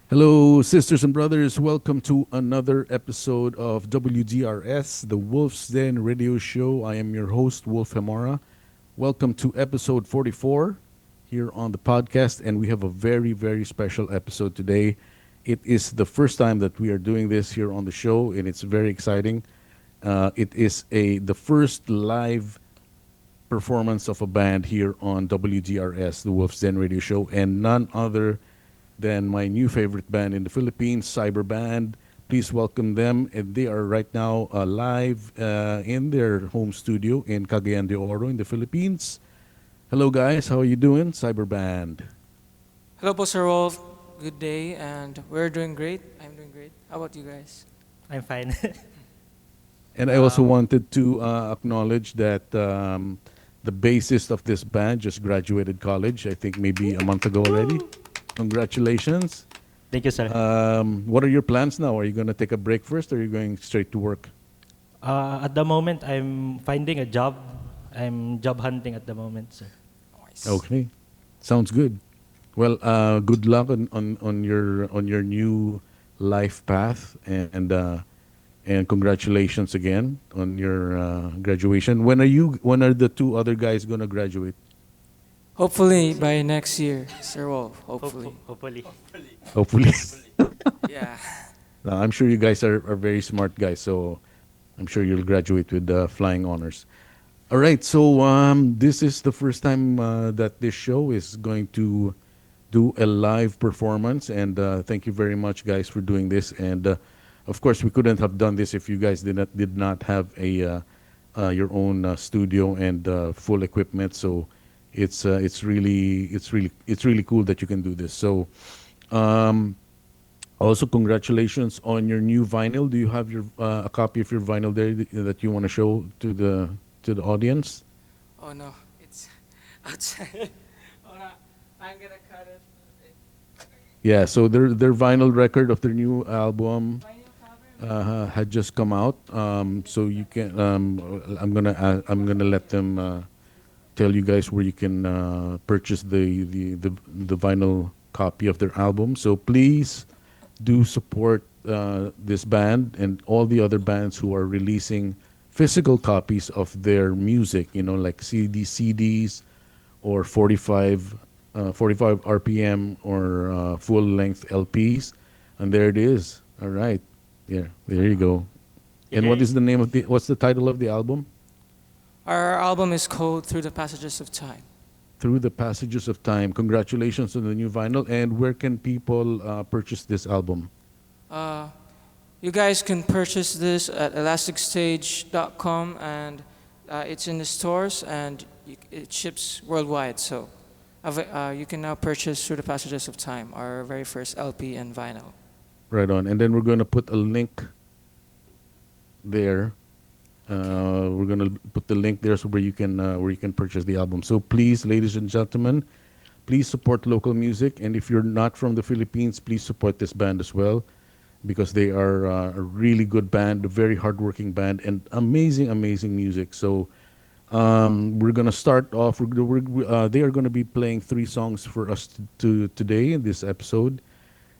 Hello, sisters and brothers. Welcome to another episode of WDRS, the Wolf's Den radio show. I am your host, Wolf Hemora. Welcome to episode 44 here on the podcast, and we have a very, very special episode today. It is the first time that we are doing this here on the show, and it's very exciting. It is the first live performance of a band here on WDRS, the Wolf's Den radio show, and none other than my new favorite band in the Philippines, Cyber Band. Please welcome them. And they are right now live in their home studio in Cagayan de Oro in the Philippines. Hello, guys. How are you doing, Cyber Band? Hello po, Sir Wolf. Good day, and we're doing great. I'm doing great. How about you guys? I'm fine. And I also wanted to acknowledge that the bassist of this band just graduated college, I think maybe a month ago already. Congratulations. Thank you, sir. What are your plans now? Are you going to take a break first or are you going straight to work? At the moment, I'm finding a job. I'm job hunting at the moment, sir. Nice. Okay, sounds good. Well, good luck on your new life path, and congratulations again on your graduation. When are the two other guys gonna graduate? Hopefully by next year, Sir Wolf. Hopefully. Hopefully. Hopefully. Yeah. I'm sure you guys are very smart guys, so I'm sure you'll graduate with flying honors. All right, so this is the first time that this show is going to do a live performance, and thank you very much, guys, for doing this. And of course, we couldn't have done this if you guys did not have a your own studio and full equipment. So it's really cool that you can do this. So also congratulations on your new vinyl. Do you have your a copy of your vinyl there that you want to show to the audience? Oh no, it's outside. Hold on. I'm gonna cut it. Yeah, so their vinyl record of their new album Vinyl cover? had just come out. So you can I'm gonna let them tell you guys where you can purchase the vinyl copy of their album. So please do support this band and all the other bands who are releasing physical copies of their music. You know, like CDs or 45 RPM or full length LPs. And there it is. All right. Yeah, there you go. And what Okay. is what's the title of the album? Our album is called Through the Passages of Time. Through the Passages of Time. Congratulations on the new vinyl. And where can people purchase this album? Uh, you guys can purchase this at elasticstage.com, and it's in the stores, and it ships worldwide. So you can now purchase Through the Passages of Time, our very first LP and vinyl. Right on. And then we're going to put a link there. We're going to put the link there so where you can purchase the album. So please, ladies and gentlemen, please support local music. And if you're not from the Philippines, please support this band as well, because they are a really good band, a very hardworking band, and amazing, amazing music. So we're gonna start off. They are gonna be playing 3 songs for us today in this episode,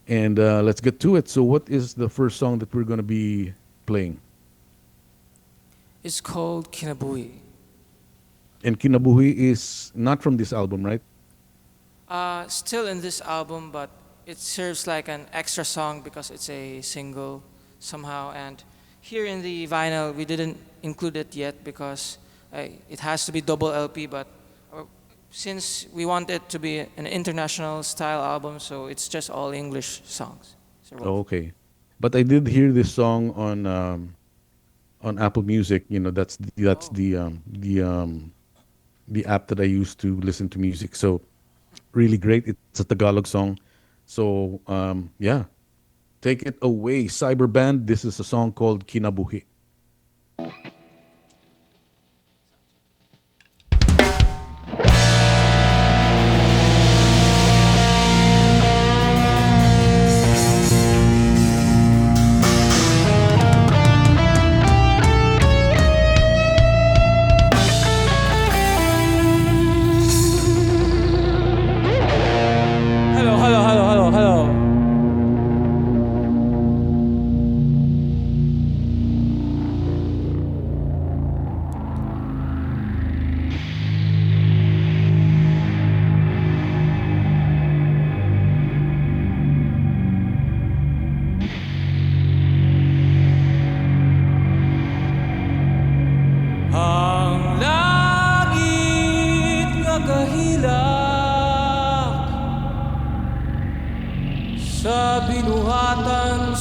and let's get to it. So, what is the first song that we're gonna be playing? It's called Kinabuhi. And Kinabuhi is not from this album, right? Still in this album, but it serves like an extra song because it's a single somehow. And here in the vinyl, we didn't include it yet because it has to be double LP. But since we want it to be an international style album, so it's just all English songs. So Oh, okay. But I did hear this song on Apple Music. You know, that's the app that I use to listen to music. So really great. It's a Tagalog song. So yeah, take it away, Cyber Band. This is a song called Kinabuhi. hello, hello, hello, hello, hello.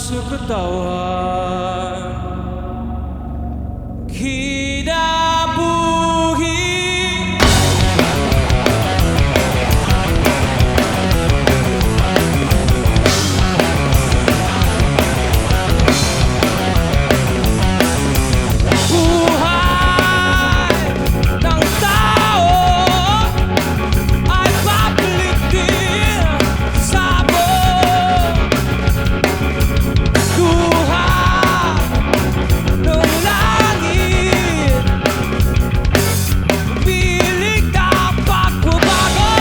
sa katawan, kinabuhi. Buhay ng tao ay babalik din sa sabon. Duha ng langit, piling na pagbabago.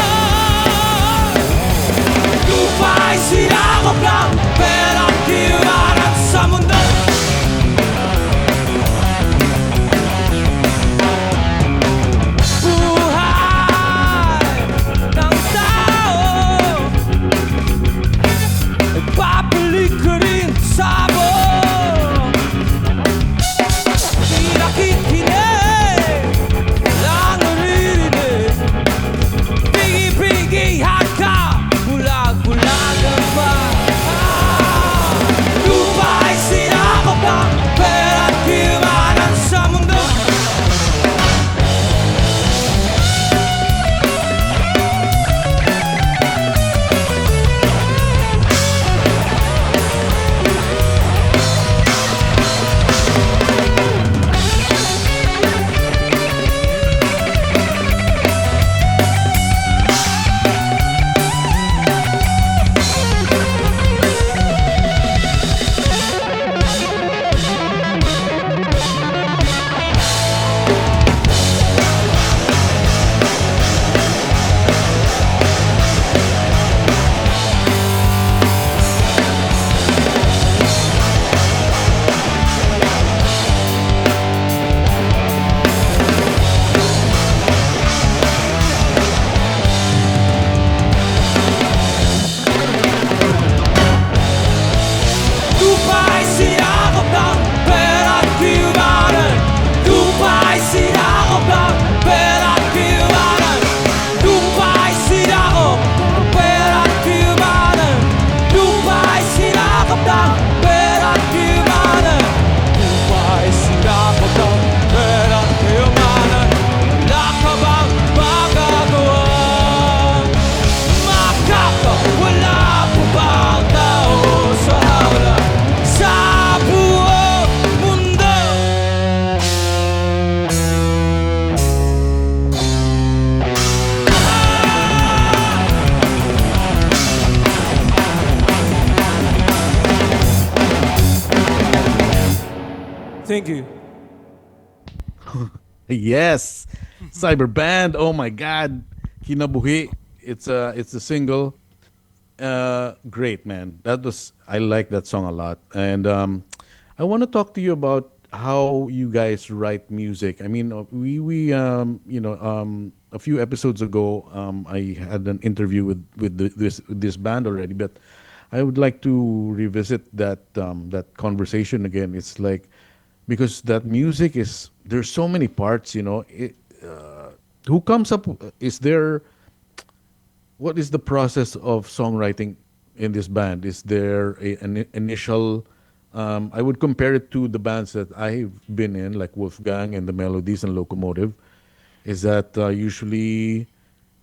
Lupa'y sinakop ng perang tiwanan sa mundo. Buhay ng tao ay babalik ka rin sa sabon. Di nakikinig, walang naririnig. Pigi-pigihan ka, bulag-bulagan pa. Lupa'y sinakop ng pera't tiwanan sa mundo. Lupa'y sinakop ng pera't tiwanan. Lupa'y sinakop ng pera't tiwanan. Lupa'y sinakop ng pera't tiwanan. Lupa'y sinakop ng pera't tiwanan. Lupa'y sinakop ng pera't tiwanan. Wala ka bang magagawa? Makakawala pa bang tao sa hawla sa buong mundo? Thank you. Yes, Cyber Band. Oh my God, Kinabuhi. It's a single. Great, man. That was, I like that song a lot, and I want to talk to you about how you guys write music. I mean, a few episodes ago, I had an interview with this band already, but I would like to revisit that conversation again. It's like, because that music is, there's so many parts. Who comes up? Is there, what is the process of songwriting in this band? Is there an initial? I would compare it to the bands that I've been in, like Wolfgang and the Melodies and Locomotive. Is that usually,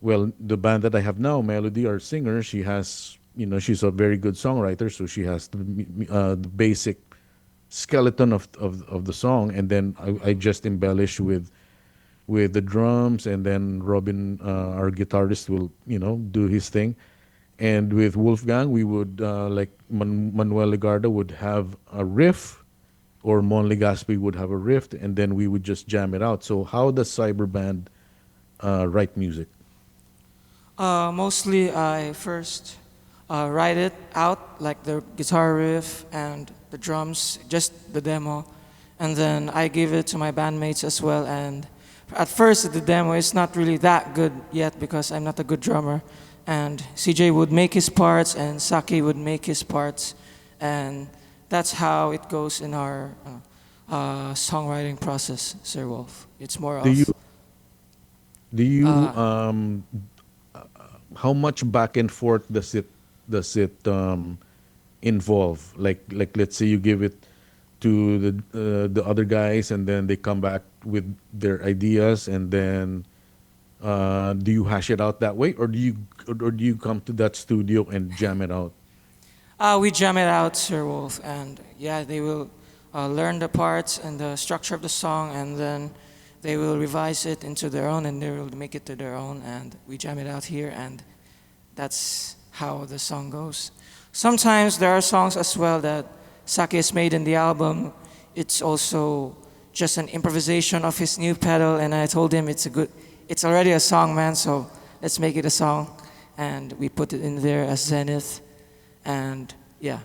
well, the band that I have now, Melody, our singer, she has, she's a very good songwriter, so she has the basic skeleton of the song, and then I just embellish with the drums, and then Robin, our guitarist, will do his thing. And with Wolfgang, we would like Manuel Legarda would have a riff, or Mon Legaspi would have a riff, and then we would just jam it out. So how does Cyberband write music? Mostly, I first write it out, like the guitar riff and the drums, just the demo, and then I give it to my bandmates as well. And at first, the demo is not really that good yet because I'm not a good drummer. And CJ would make his parts, and Saki would make his parts, and that's how it goes in our songwriting process, Sir Wolf. It's more of. Do you how much back and forth does it involve? Like let's say you give it to the other guys, and then they come back with their ideas, and then do you hash it out that way, or do you come to that studio and jam it out? We jam it out, Sir Wolf, and yeah, they will learn the parts and the structure of the song, and then they will revise it into their own, and they will make it to their own, and we jam it out here, and that's how the song goes. Sometimes there are songs as well that Saki has made in the album. It's also just an improvisation of his new pedal, and I told him it's already a song, man, so let's make it a song, and we put it in there as Zenith, and yeah.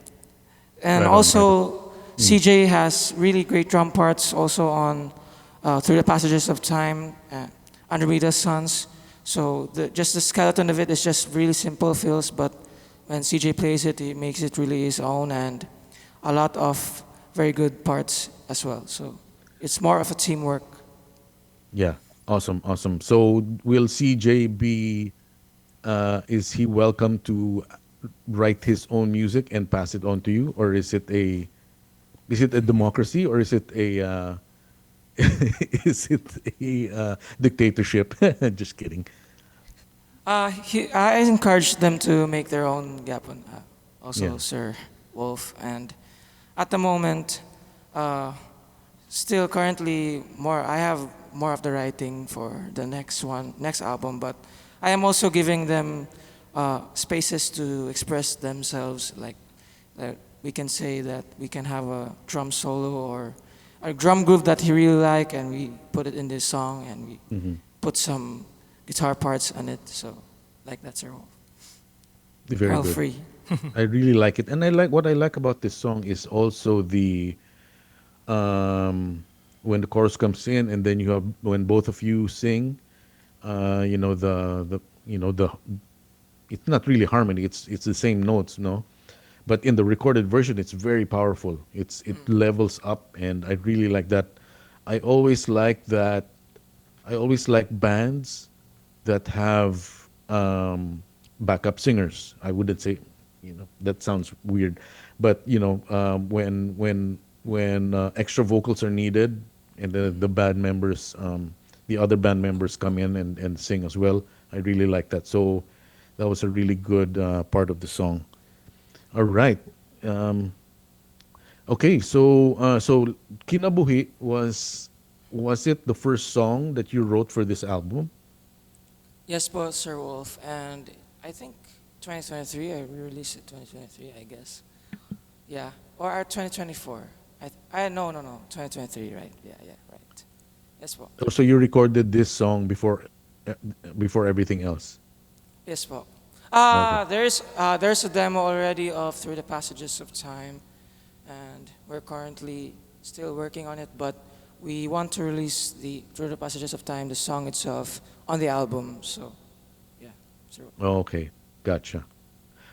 And Right on, right on. also, CJ has really great drum parts also on Through the Passages of Time, Andromedas Sons. So just the skeleton of it is just really simple feels, but when CJ plays it, he makes it really his own, and a lot of very good parts as well. So it's more of a teamwork. Yeah, awesome, awesome. So will CJ be? Is he welcome to write his own music and pass it on to you, or is it a democracy, or is it a is it a dictatorship? Just kidding. I encourage them to make their own Gapon, also Yeah. Sir Wolf. And at the moment, still currently I have more of the writing for the next album, but I am also giving them spaces to express themselves. Like we can say that we can have a drum solo or a drum groove that he really like, and we put it in this song, and we put some guitar parts on it. So like that's our Very all good. free. I really like it, and I like what I like about this song is also the when the chorus comes in, and then you have when both of you sing. The it's not really harmony. It's the same notes, no, but in the recorded version, it's very powerful. It levels up, and I really like that. I always like that. I always like bands that have backup singers. I wouldn't say, that sounds weird, but when extra vocals are needed, and the band members, the other band members come in and sing as well. I really like that. So that was a really good part of the song. All right. Okay. So Kinabuhi was it the first song that you wrote for this album? Yes, both Sir Wolf, and I think 2023. I released it 2023, I guess. Yeah, or 2024. No, 2023, right? Yeah, right. Yes, po. Oh, so you recorded this song before everything else. Yes, po. Okay. There's a demo already of Through the Passages of Time, and we're currently still working on it, but we want to release the Through the Passages of Time, the song itself, on the album. So, yeah. Sir. Oh, okay, gotcha.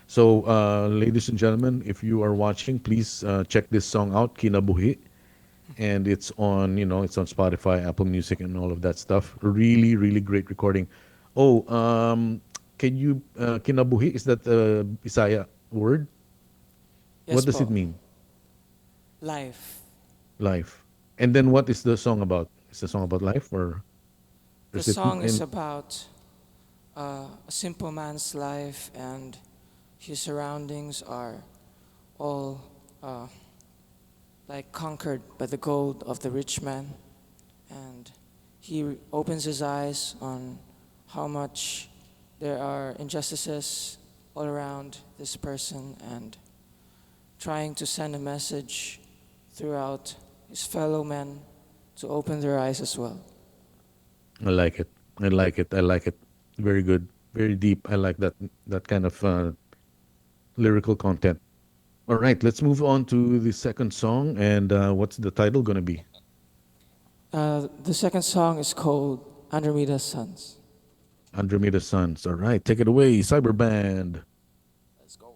So, ladies and gentlemen, if you are watching, please check this song out, Kinabuhi, and it's on Spotify, Apple Music, and all of that stuff. Really, really great recording. Oh, can you Kinabuhi? Is that a Bisaya word? Yes, What does po. it mean? Life. Life. And then what is the song about? Is the song about life, or The is it? song is about a simple man's life, and his surroundings are all like conquered by the gold of the rich man, and he opens his eyes on how much there are injustices all around this person, and trying to send a message throughout his fellow men to open their eyes as well. I like it. I like it. I like it. Very good. Very deep. I like that kind of lyrical content. All right, let's move on to the second song. And what's the title going to be? The second song is called Andromedas Sons. Andromedas Sons. All right, take it away, Cyberband. Let's go.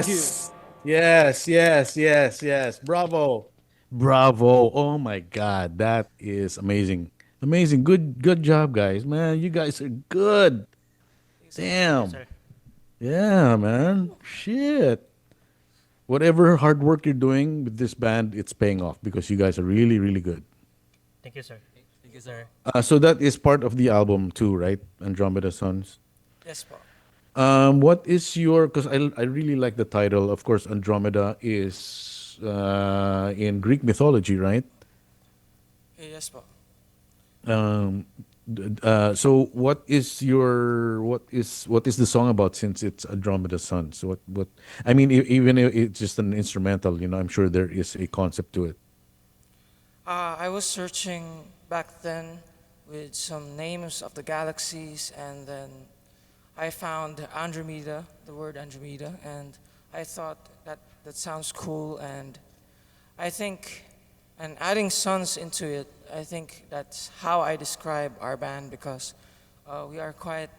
Yes. Yes, yes, yes, yes. Bravo. Bravo. Oh my God. That is amazing. Amazing. Good job, guys. Man, you guys are good. Thank you so much. Thank you, Damn. sir. Yeah, man. Shit. Whatever hard work you're doing with this band, it's paying off because you guys are really, really good. Thank you, sir. Thank you, sir. So that is part of the album too, right? Andromeda Sons. Yes, po. What is your? Because I really like the title. Of course, Andromeda is in Greek mythology, right? Yes, po. Um, so what is the song about? Since it's Andromeda Sun, so what? I mean, even if it's just an instrumental, I'm sure there is a concept to it. I was searching back then with some names of the galaxies, and then I found Andromeda, the word Andromeda, and I thought that sounds cool, and I think, and adding suns into it, I think that's how I describe our band because we are quite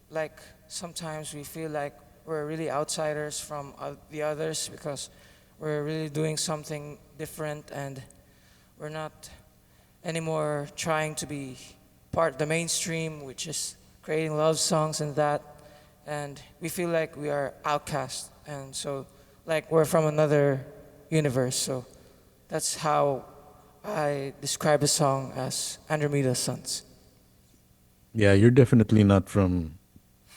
like sometimes we feel like we're really outsiders from the others because we're really doing something different and we're not anymore trying to be part of the mainstream, which is creating love songs and that. And we feel like we are outcast, and so like we're from another universe. So that's how I describe the song as Andromedas Sons. Yeah, you're definitely not from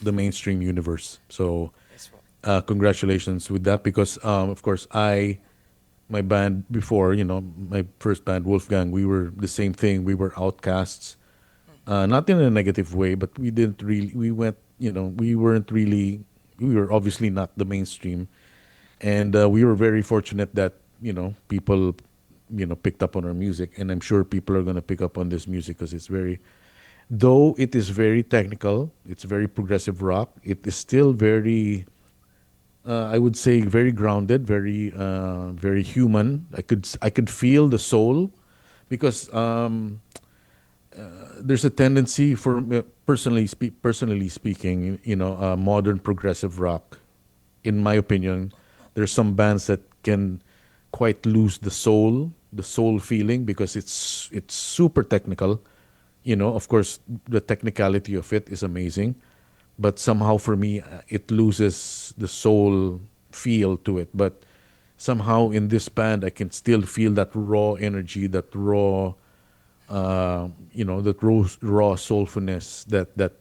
the mainstream universe. So, Yes, po. congratulations with that because, of course, my band before, my first band, Wolfgang, we were the same thing. We were outcasts, not in a negative way, but we didn't really, we went, we weren't really, we were obviously not the mainstream. And we were very fortunate that, people, picked up on our music. And I'm sure people are going to pick up on this music because it's very, though it is very technical, it's very progressive rock, it is still very, I would say, very grounded, very human. I could feel the soul, because there's a tendency for personally speaking, modern progressive rock. In my opinion, there's some bands that can quite lose the soul feeling because it's super technical. Of course, the technicality of it is amazing, but somehow for me, it loses the soul feel to it. But somehow in this band, I can still feel that raw energy, that raw soulfulness that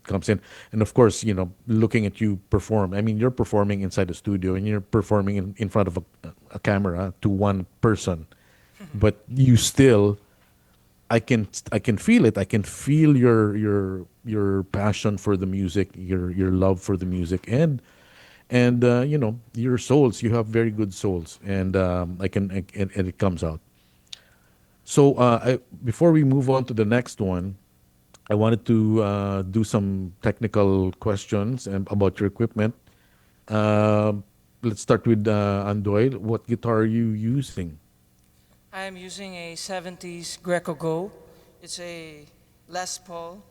comes in. And of course, looking at you perform. I mean, you're performing inside the studio and you're performing in front of a camera to one person, but you still, I can feel it. I can feel your passion for the music, your love for the music, and your souls. You have very good souls, and and it comes out. So before we move on to the next one, I wanted to do some technical questions about your equipment. Uh, let's start with Andoy. What guitar are you using? I am using a 70s Greco Go. It's a Les Paul,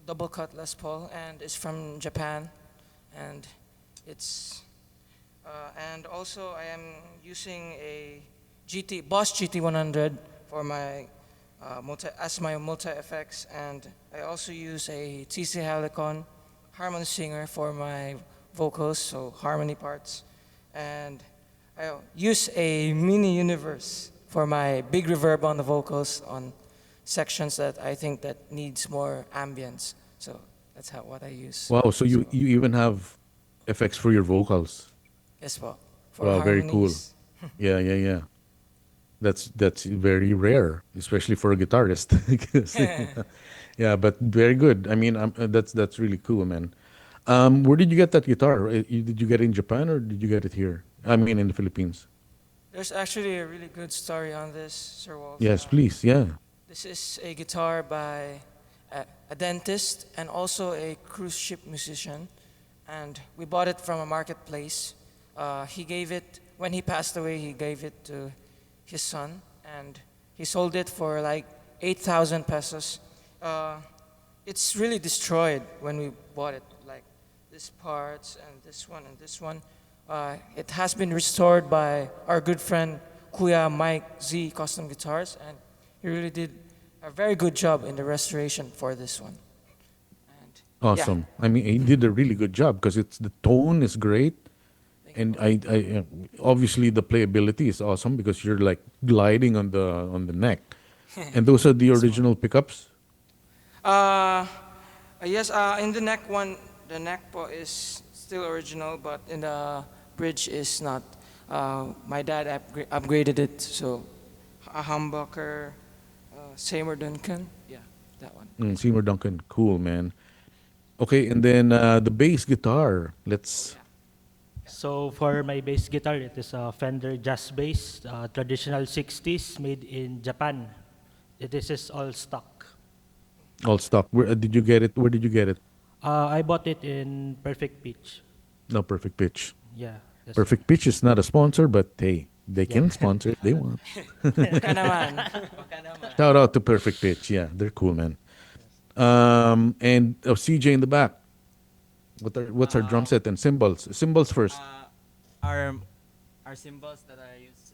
double cut Les Paul, and it's from Japan. And it's and also I am using a Boss GT 100 for my multi effects, and I also use a TC Helicon Harmony Singer for my vocals, so harmony parts, and I use a Mini Universe for my big reverb on the vocals on sections that I think that needs more ambience. So that's what I use. Wow, so you So you even have effects for your vocals. yes, po, for Wow, very cool. harmonies. Yeah, yeah, yeah. That's very rare, especially for a guitarist. Because, yeah, but very good. I mean, that's really cool, man. Where did you get that guitar? Did you get it in Japan or did you get it here? I mean, in the Philippines. There's actually a really good story on this, Sir Wolf. Yes, please. Yeah. This is a guitar by a dentist and also a cruise ship musician, and we bought it from a marketplace. He gave it when he passed away. He gave it to his son, and he sold it for like 8,000 pesos. Uh, it's really destroyed when we bought it, like this parts and this one and this one. It has been restored by our good friend Kuya Mike Z Custom Guitars, and he really did a very good job in the restoration for this one. And Awesome. I mean, he did a really good job because it's the tone is great, and obviously the playability is awesome because you're like gliding on the neck, and those are the original pickups. Yes, in the neck one, the neck po is still original, but in the bridge is not. My dad upgraded it, so a humbucker, Seymour Duncan, yeah, that one. Seymour Duncan, cool man. Okay, and then the bass guitar. Let's. So for my bass guitar, it is a Fender Jazz Bass, traditional 60s, made in Japan. This is all stock. All stock. Where did you get it? Where did you get it? I bought it in Perfect Pitch. No, Perfect Pitch. Yeah. That's Perfect Pitch is not a sponsor, but hey, they can sponsor if they want. Baka naman. Shout out to Perfect Pitch. Yeah, they're cool, man. And CJ in the back. What's our drum set and cymbals? Cymbals first. Our symbols that I use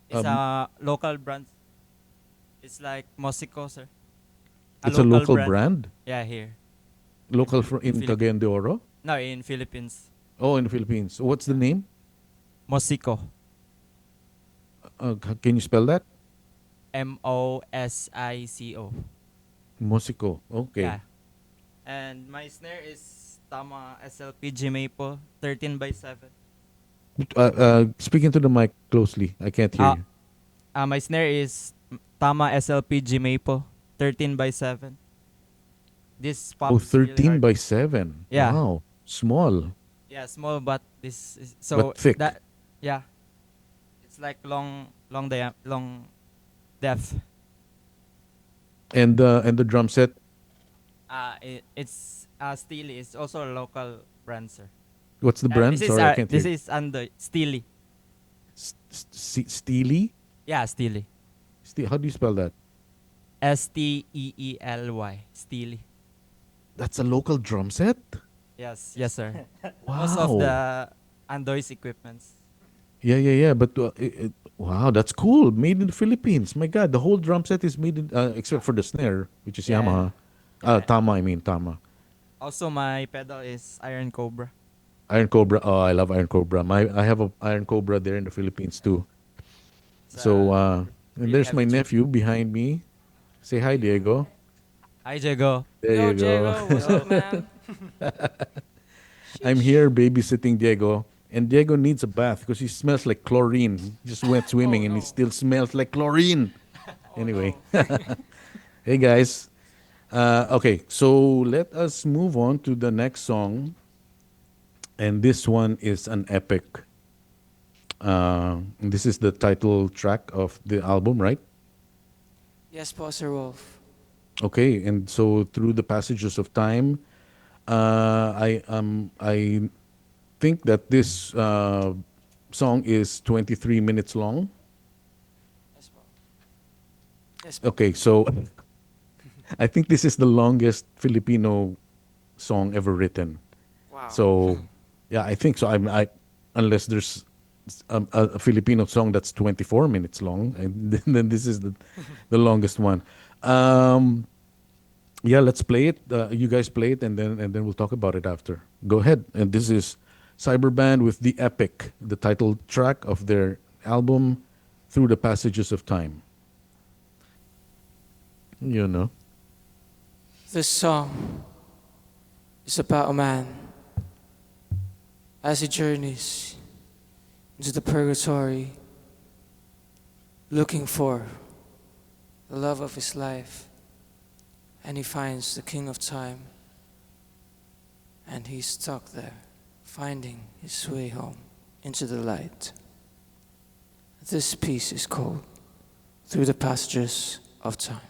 is Um, a local brand. It's like Mosico, sir. It's a local brand. Yeah, here. Local in Philippines. Cagayan De Oro. No, in Philippines. Oh, in the Philippines. What's the name? Mosico. Can you spell that? Mosico. Musico. Okay. Yeah. And my snare is Tama SLPG Maple 13 by 7. Speaking to the mic closely. I can't hear you. My snare is Tama SLPG Maple 13 by 7. This pops Oh, really 13 hard. by 7. Yeah. Wow. Small. Yeah, small, but this is so But thick. that yeah, it's like long depth. And the drum set. It's Steely. It's also a local brand, sir. What's the brand? This Sorry, I can't this hear. is under Steely. Steely? Yeah, Steely. How do you spell that? Steely. Steely. That's a local drum set? Yes, yes, sir. Wow. Most of the Andoy's equipments. Yeah. But wow, that's cool. Made in the Philippines. My God, the whole drum set is made in, except for the snare, which is Yeah. Yamaha. Tama. Also, my pedal is Iron Cobra. Iron Cobra. Oh, I love Iron Cobra. I have a Iron Cobra there in the Philippines too. So, and really there's my heavy tune. nephew behind me. Say hi, Diego. Hi, Jago. There Yo, you Diego, go. what's up, man? I'm here babysitting Diego, and Diego needs a bath because he smells like chlorine. He just went swimming and he still smells like chlorine. Anyway, hey guys. Okay, so let us move on to the next song, and this one is an epic. This is the title track of the album, right? Yes, po, Sir Wolf. Okay, and so through the passages of time, I think that this song is 23 minutes long. Yes, po. Yes, po. Okay, so I think this is the longest Filipino song ever written. Wow. So yeah, I think so. Unless there's a Filipino song that's 24 minutes long, and then this is the longest one. Yeah, let's play it. You guys play it, and then we'll talk about it after. Go ahead. And this is Cyberband with The Epic, the title track of their album, Through the Passages of Time. You know. This song is about a man as he journeys into the purgatory looking for the love of his life, and he finds the King of Time, and he's stuck there finding his way home into the light. This piece is called Through the Passages of Time.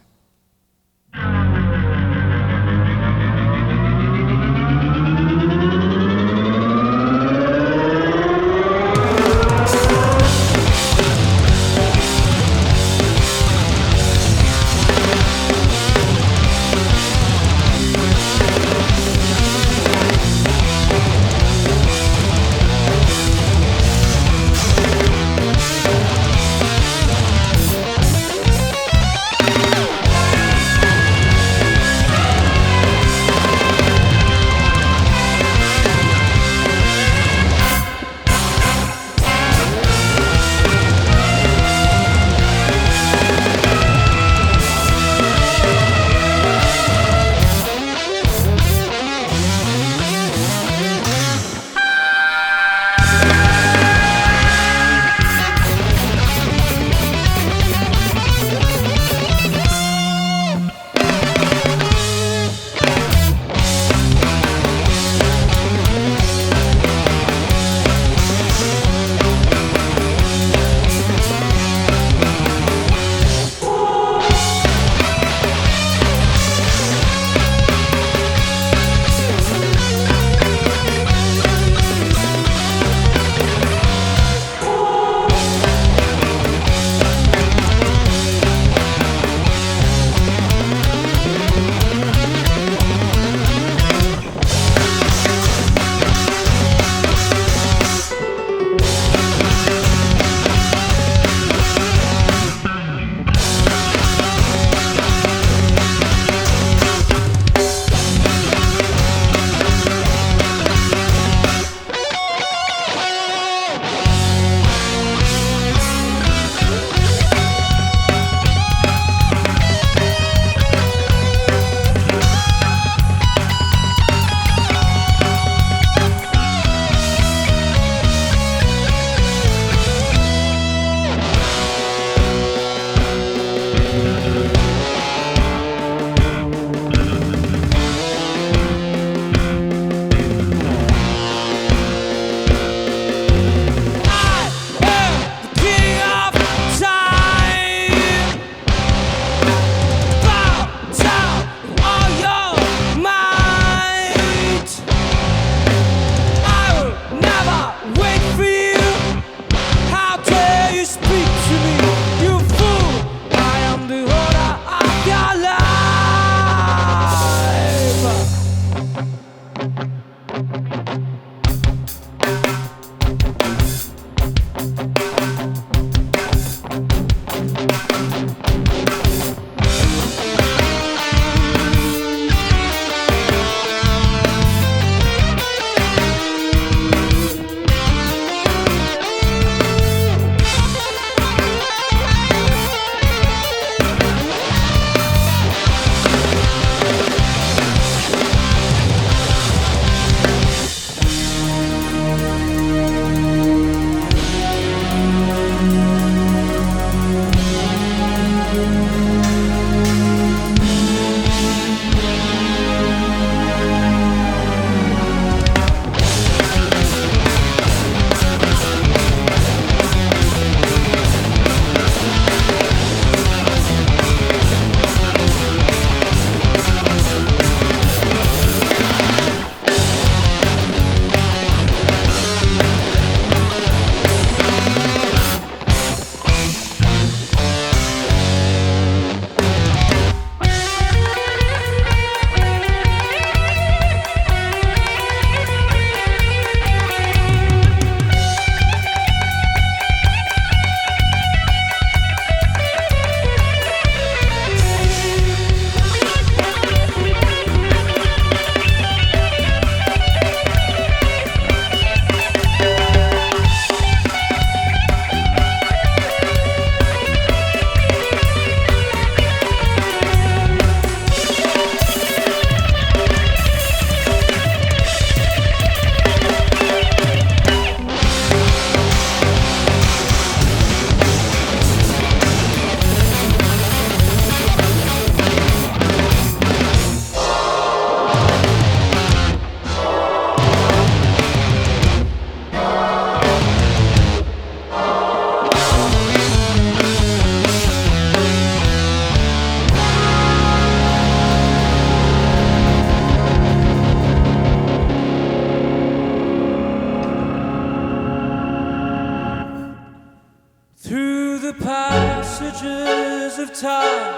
passages of time,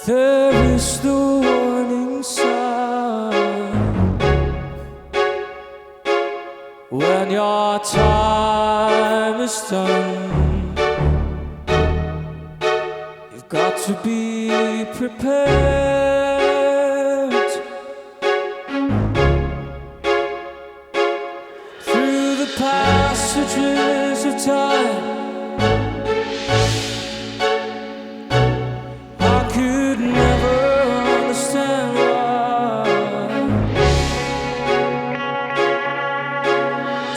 there is the warning sign. When your time is done, you've got to be prepared. Through the passages of time, I could never understand why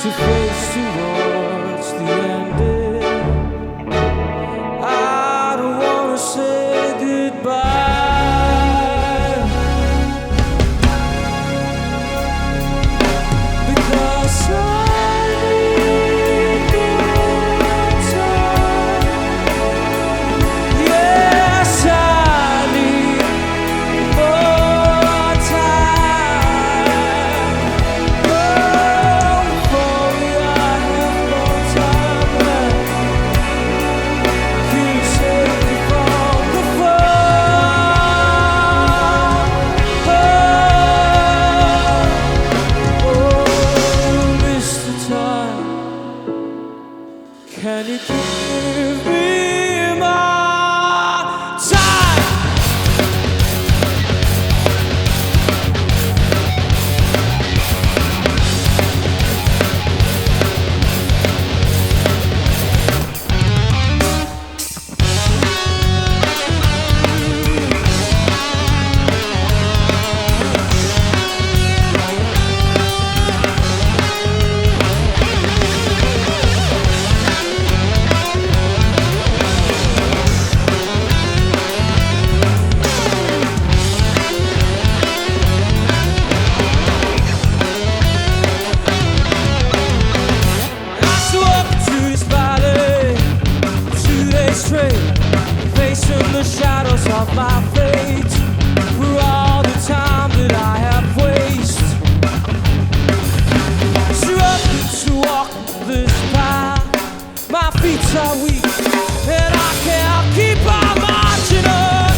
to face towards the ending. I don't wanna say goodbye, because I need more time. Yes, I need more time. Oh, for me, I have more time left. You save me from the fall. Oh, Mr. Time, can you give me more time? I walk to this valley 2 days straight, facing the shadows of my fate, for all the time that I have wasted. Struggling to walk this path, my feet are weak, and I can't keep on marching on,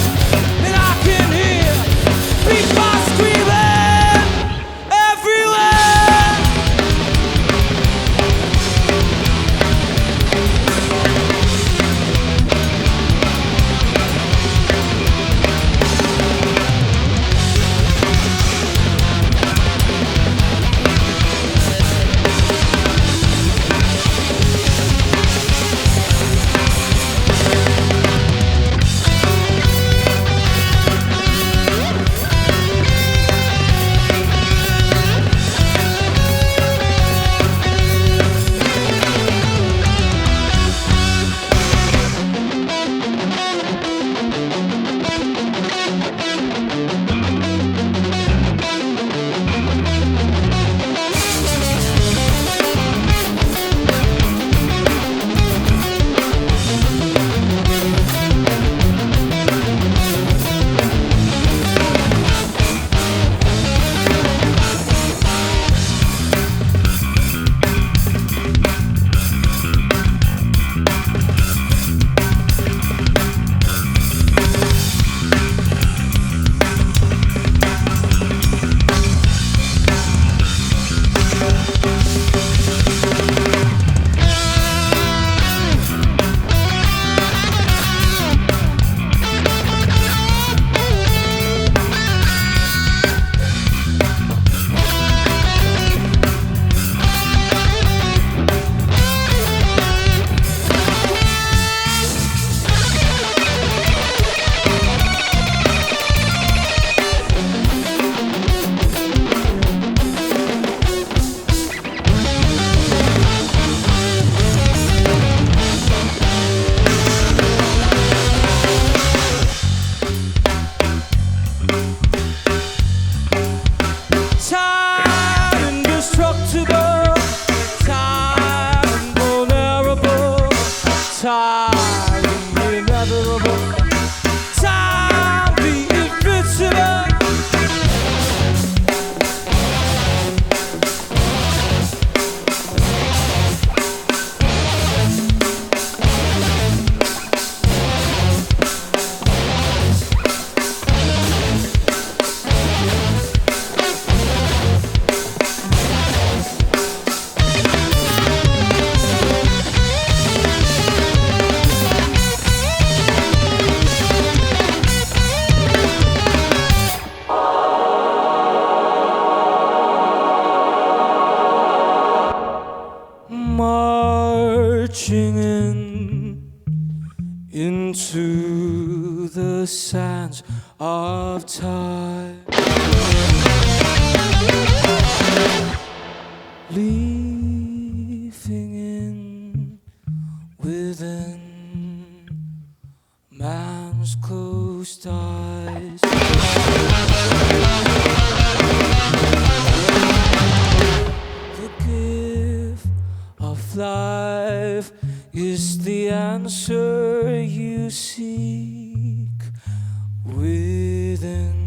and I can hear people screaming everywhere. searching into the sands of time, leaving in within man's closed eyes. The gift of life is the answer you seek within.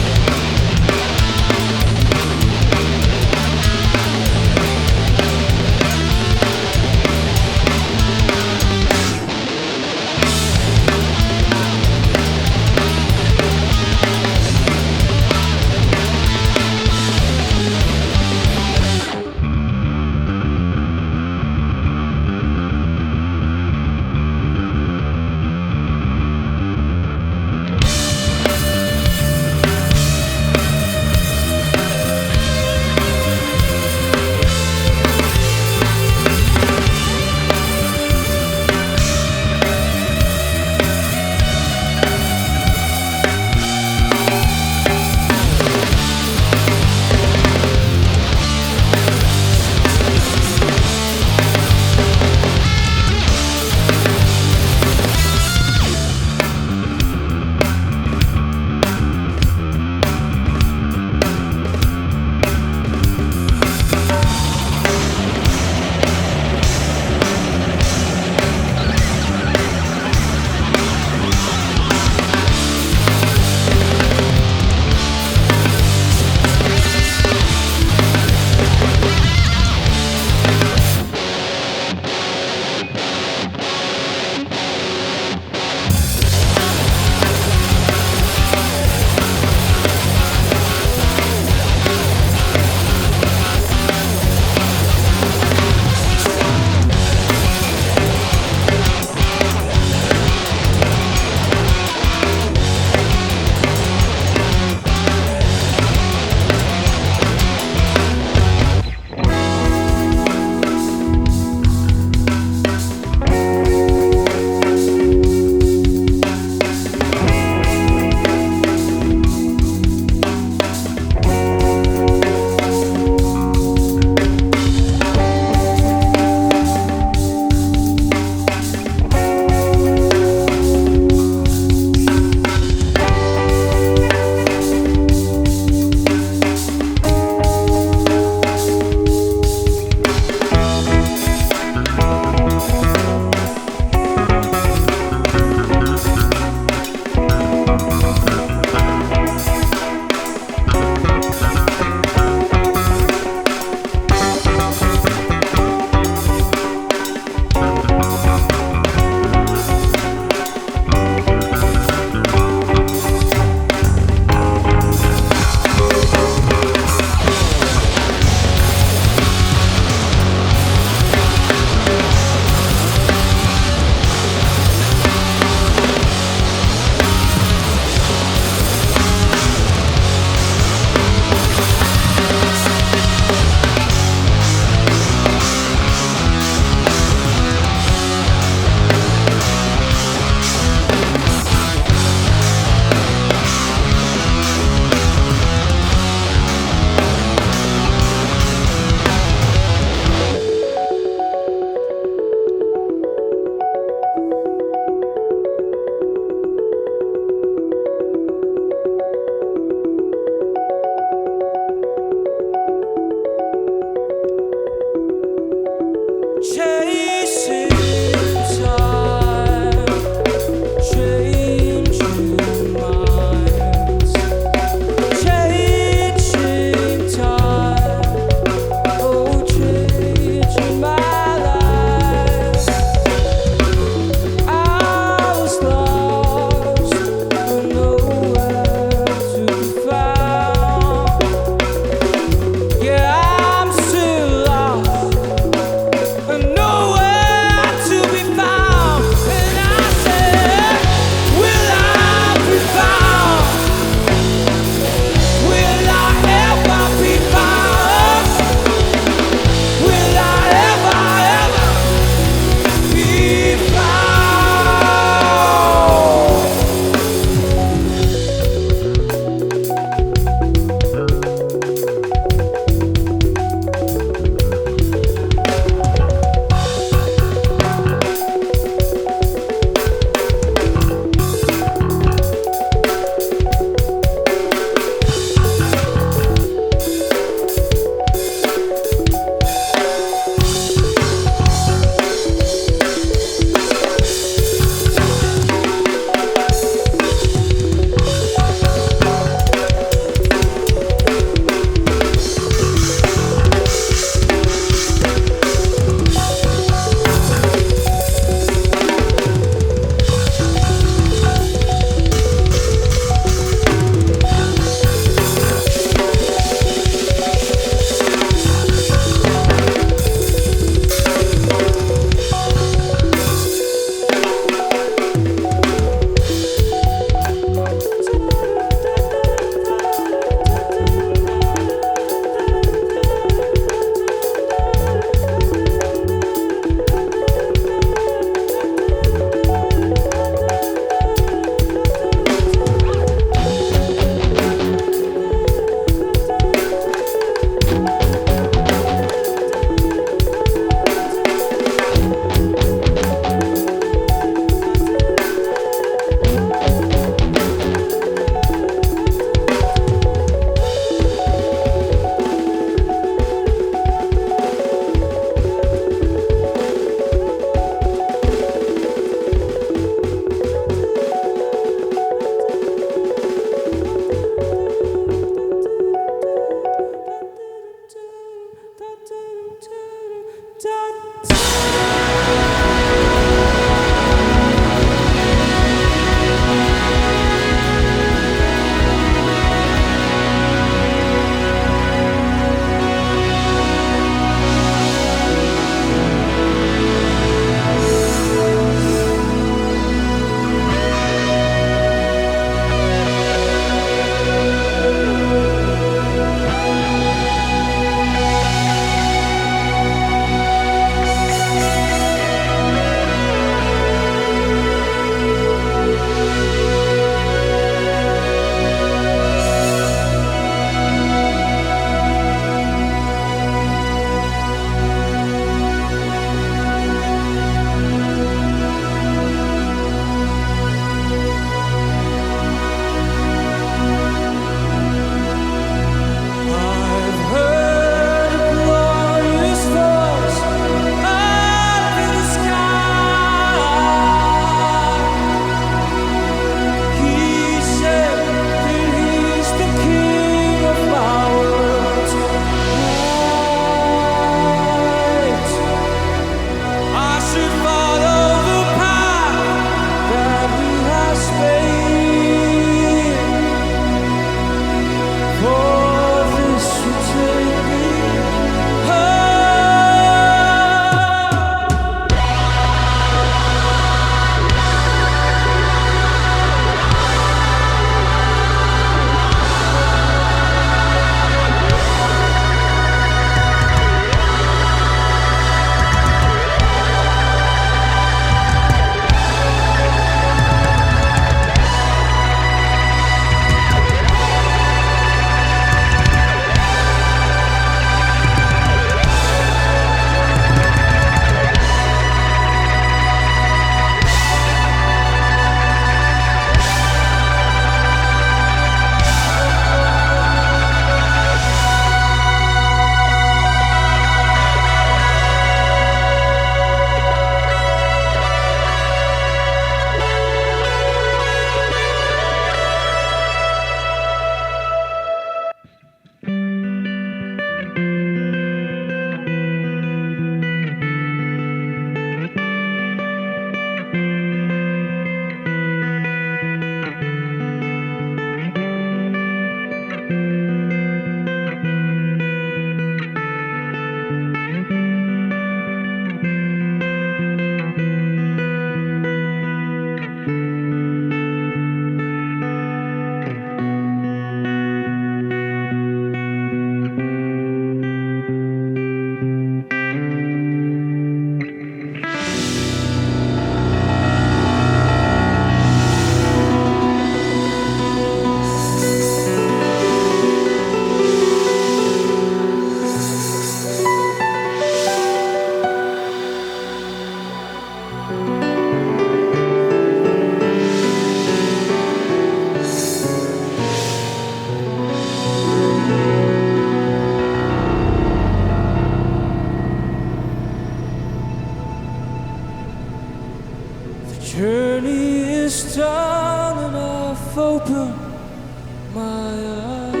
my eyes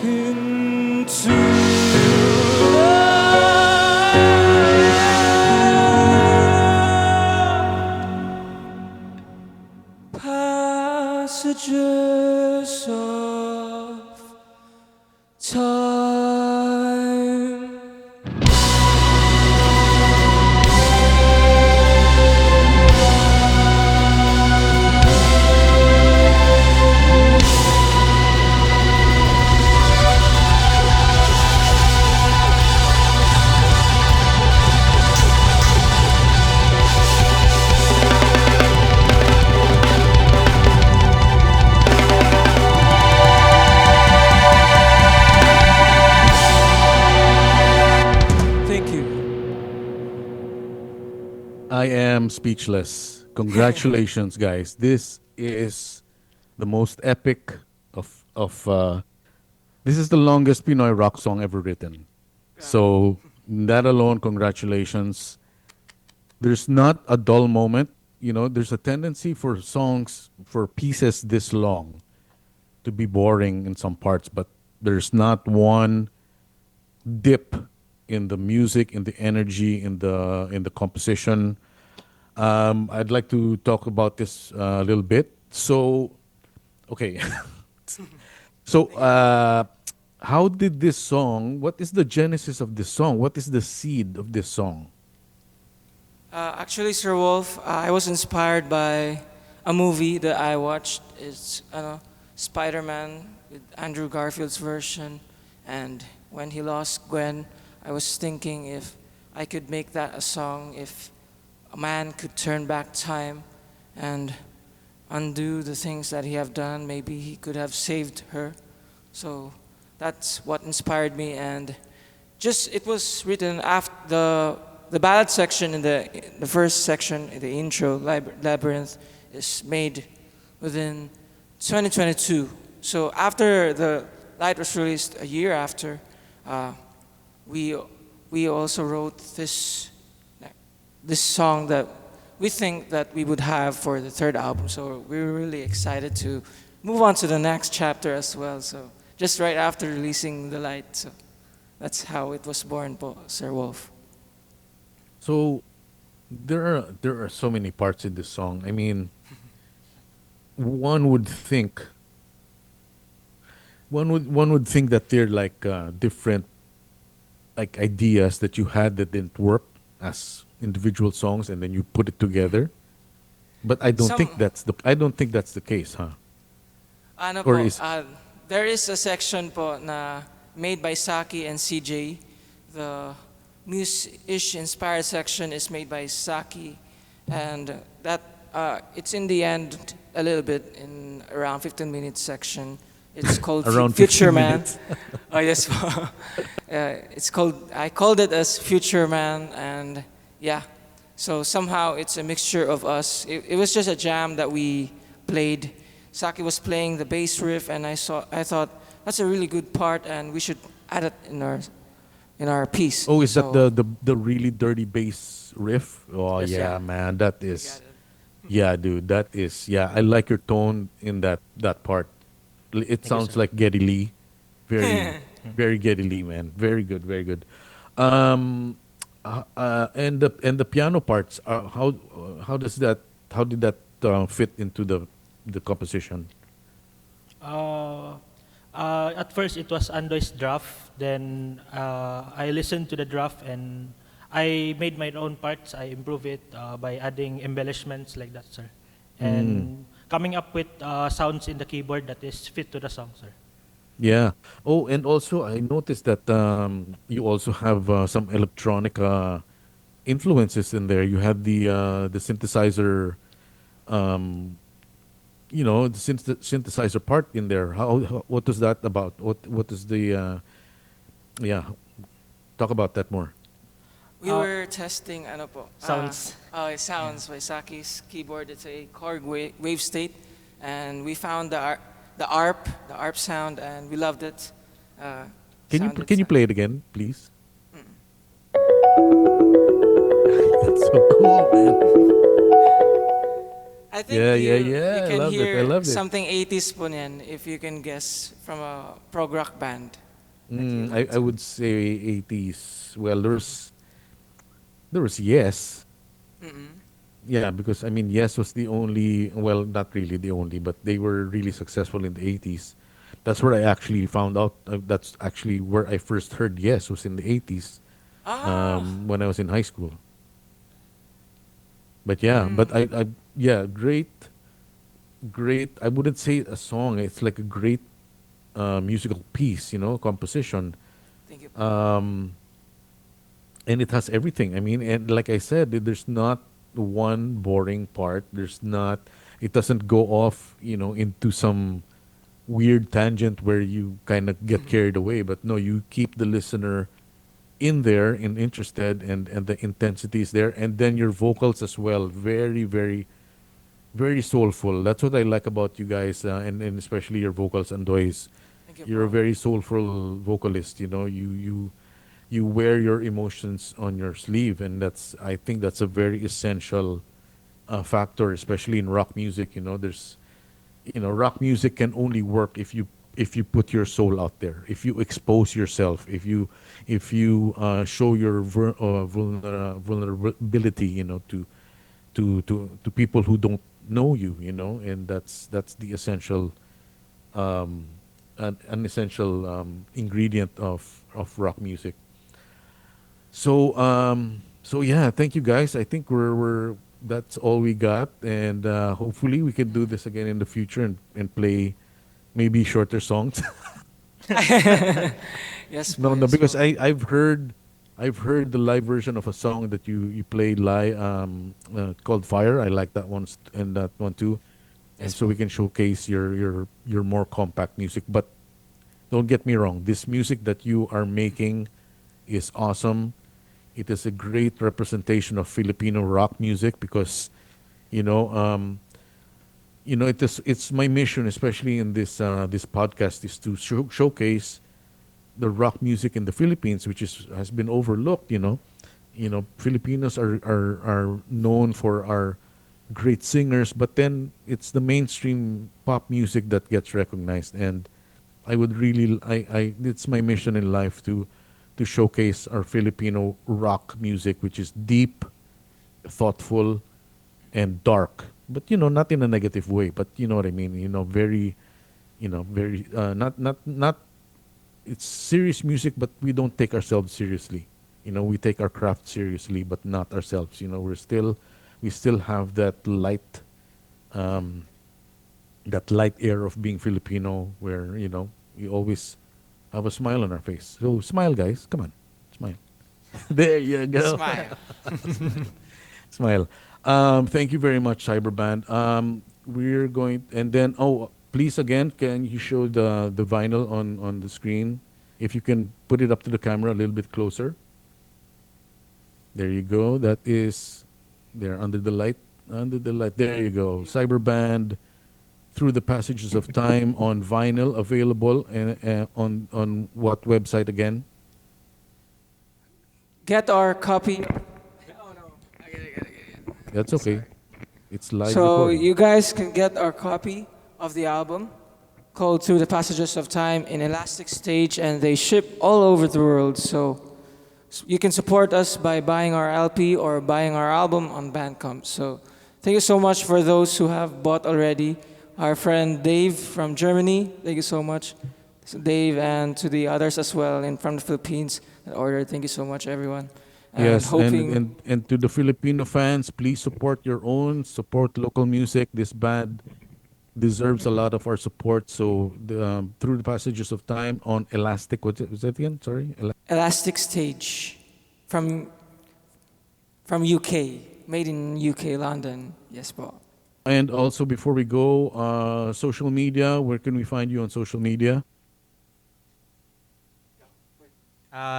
into the passages of time. Thank you. I am speechless. Congratulations, guys. This is the most epic of. This is the longest Pinoy rock song ever written. So that alone, congratulations. There's not a dull moment. You know, there's a tendency for songs, for pieces this long, to be boring in some parts, but there's not one dip in the music, in the energy, in the composition. I'd like to talk about this a little bit. So, okay, so how did this song? What is the genesis of this song? What is the seed of this song? Actually, Sir Wolf, I was inspired by a movie that I watched. It's Spider-Man with Andrew Garfield's version. And when he lost Gwen, I was thinking if I could make that a song, if a man could turn back time and undo the things that he have done, maybe he could have saved her. So that's what inspired me. And just it was written after the ballad section in the first section, in the intro, Labyrinth, is made within 2022. So after the light was released a year after, we also wrote this song that we think that we would have for the third album. So we're really excited to move on to the next chapter as well. So just right after releasing the light. So that's how it was born, Sir Wolf. So there are so many parts in this song. I mean, one would think one would think that they're like different like ideas that you had that didn't work as individual songs, and then you put it together. But I don't think that's the case, huh? Ano Or po, is there is a section po na made by Saki and CJ. The music-ish inspired section is made by Saki, and that it's in the end a little bit in around 15 minutes section. It's called around Future 15 Man. minutes? Oh yes, po. It's called. I called it as Future Man, and yeah. So somehow it's a mixture of us. It was just a jam that we played. Saki was playing the bass riff, and I thought that's a really good part, and we should add it in our piece. Oh, is that So, the really dirty bass riff? Oh Yes, yeah, yeah. man, that we is got it. yeah, dude, that is yeah. I like your tone in that part. It Thank you, sounds sir. like Geddy Lee, very very Geddy Lee, man. Very good, very good. Um, and the piano parts. How does that how did that fit into the composition? Uh, at first, it was Andoy's draft. Then I listened to the draft and I made my own parts. I improve it by adding embellishments like that, sir. And coming up with sounds in the keyboard that is fit to the song, sir. Yeah. Oh, and also I noticed that you also have some electronic influences in there. You had the synthesizer, um, the synthesizer part in there. What was that about? What is the yeah? Talk about that more. We Uh, were testing ano po. Sounds. It sounds by Saki's keyboard. It's a Korg wave state, and we found the ARP sound, and we loved it. Sounded Can you so- play it again, please? That's so cool, man. I think Yeah, yeah, you yeah. I can loved it. I hear loved it. something 80s po niyan if you can guess from a prog rock band that you like I to. would say 80s. Well, there was Yes. Mm-mm. Yeah, because I mean, Yes was the only, well, not really the only, but they were really successful in the 80s. That's where I actually found out. That's actually where I first heard Yes was in the 80s, Ah, when I was in high school. But yeah, mm, yeah, great, great. I wouldn't say a song. It's like a great musical piece, composition. thank you po. Um, and it has everything. I mean, and like I said, there's not one boring part. It doesn't go off, into some weird tangent where you kind of get carried away. But no, you keep the listener in there and interested, and the intensity is there. And then your vocals as well. Very, very, very soulful. That's what I like about you guys, and especially your vocals, Andoys. Thank you You're a po. very soulful vocalist. You wear your emotions on your sleeve, and I think that's a very essential factor, especially in rock music. Rock music can only work if you put your soul out there, if you expose yourself, if you show your vulnerability, to people who don't know you, and that's the essential an essential ingredient of rock music. So yeah, thank you guys. I think we're that's all we got, and hopefully we can do this again in the future, and play maybe shorter songs. Yes po, No, no, yes because po. I've heard the live version of a song that you played live, called Fire. I like that one, and that one too, and Yes so we po. can showcase your more compact music. But don't get me wrong, this music that you are making is awesome. It is a great representation of Filipino rock music, because you know um, it's my mission, especially in this podcast, is to showcase the rock music in the Philippines, which has been overlooked. Filipinos are known for our great singers, but then it's the mainstream pop music that gets recognized. And I would really, it's my mission in life to showcase our Filipino rock music, which is deep, thoughtful, and dark. But not in a negative way. But you know what I mean. Very, very not. It's serious music, but we don't take ourselves seriously. We take our craft seriously, but not ourselves. We still have um, that light air of being Filipino, where we always have a smile on our face. So smile, guys. Come on, smile. There you go. Smile. Smile. Thank you very much, Cyberband. We're going, and then, please again, can you show the vinyl on the screen? If you can put it up to the camera a little bit closer. There you go. That is there under the light. Under the light. There you go. Cyberband, Through the Passages of Time, on vinyl, available, and on what website again? Get our copy. Oh no. I get it. That's okay. Sorry. It's live So recording. you guys can get our copy of the album called Through the Passages of Time in Elastic Stage, and they ship all over the world. So you can support us by buying our LP or buying our album on Bandcamp. So thank you so much for those who have bought already. Our friend Dave from Germany, thank you so much. So Dave, and to the others as well in from the Philippines that ordered. Thank you so much, everyone. And Yes, and, hoping, and and to the Filipino fans, please support your own, support local music. This band deserves a lot of our support. So Through the Passages of Time on Elastic, was that again? Sorry, Elastic Stage from UK, made in UK, London. Yes, po. and also before we go, social media. Where can we find you on social media?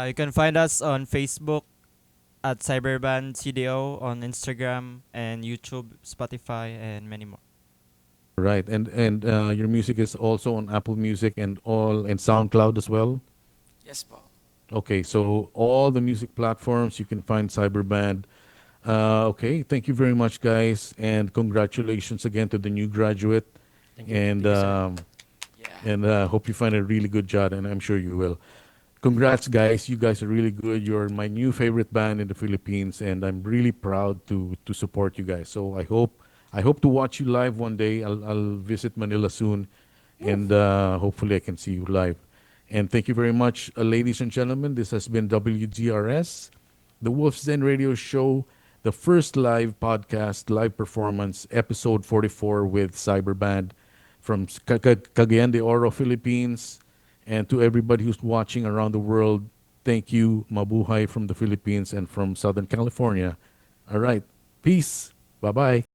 You can find us on Facebook at Cyberband CDO, on Instagram and YouTube, Spotify, and many more. Right, and your music is also on Apple Music and SoundCloud as well. Yes, po. Okay, so all the music platforms you can find Cyberband. Okay, thank you very much, guys, and congratulations again to the new graduate. Thank you. And Thank you, sir. Yeah. hope you find a really good job, and I'm sure you will. Congrats, guys! You guys are really good. You're my new favorite band in the Philippines, and I'm really proud to support you guys. So I hope to watch you live one day. I'll visit Manila soon, and hopefully I can see you live. And thank you very much, ladies and gentlemen. This has been WGRS, the Wolf's Den Radio Show, the first live podcast, live performance, episode 44 with Cyberband from Cagayan de Oro, Philippines. And to everybody who's watching around the world, thank you, Mabuhay from the Philippines and from Southern California. All right. Peace. Bye bye.